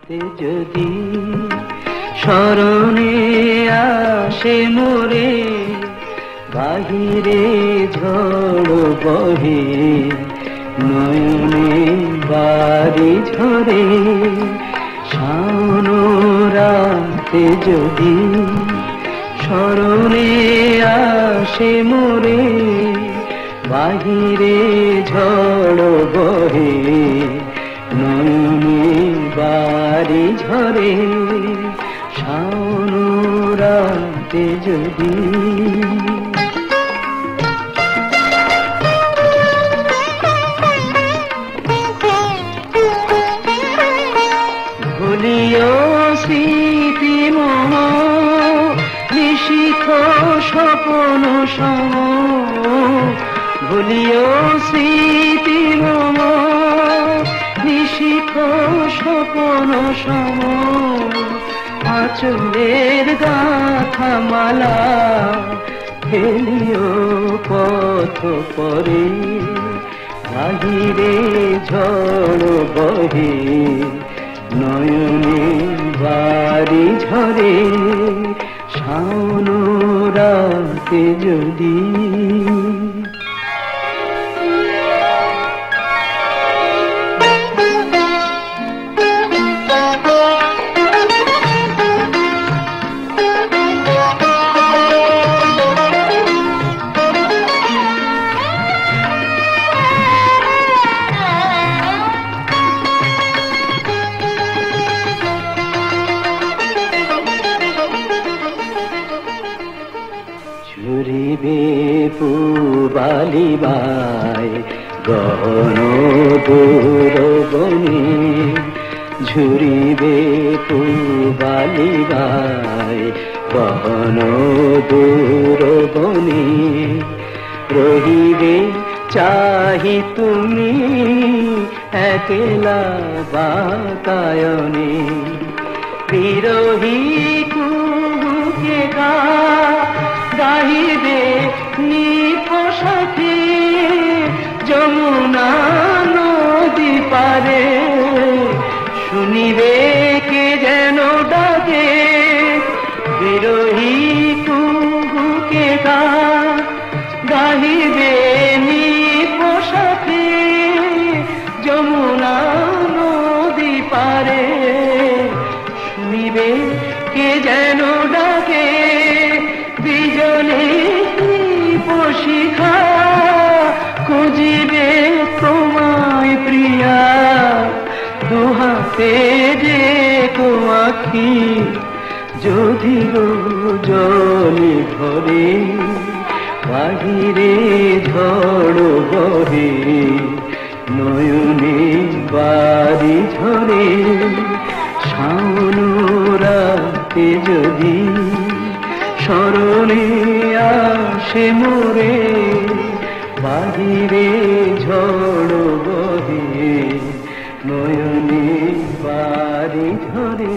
যদি স্মরণে আসে মোরে, বাহিরে ঝড় বহে, নয়নে বাড়ি ঝরে, শাওন রাতে যদি স্মরণে আসে মোরে, বাহিরে ঝড় বহে, নয়নে বাড়ি ঝরে, শাওন রাতে যদি। ভুলিও স্মৃতি মোহ, নিশিথ স্বপন সম, ভুলিও স্মৃতি মোহ, নিশিথ স্বপন সম, আঁচলের গাথা মালা ফেলিও পথ পরে, বাহিরে ঝড় বহে, নয়নে বাড়ি ঝরে, শাওন রাতে যদি। ঝুরিবে পুবালি বাই গহন দূর বনে, ঝুরিবে পুবালি বাই গহন দূর বনে, রহিবে চাহি তুমি একলা বাতায়নে, বিরহী কুহুকে গাহিবে নিপসাথে, যমুনা নদী পারে, শুনিবে কে যেন ডাকে, বিরহী কুহুকে গাহিবে নিপসাথে, যমুনা নদী পারে, শুনিবে কে যেন ডাকে, বিজনে শিখা খুঁজিবে তোমায় প্রিয়া, দুহাতে যে আঁখি যদি জলে ভরে, বাহিরে ঝড় বহে, নয়নে বাড়ি ঝরে, শাওন রাতে যদি স্মরণে আসে মোরে, বাহিরে ঝড় বহে, নয়নে বাড়ি ঝরে।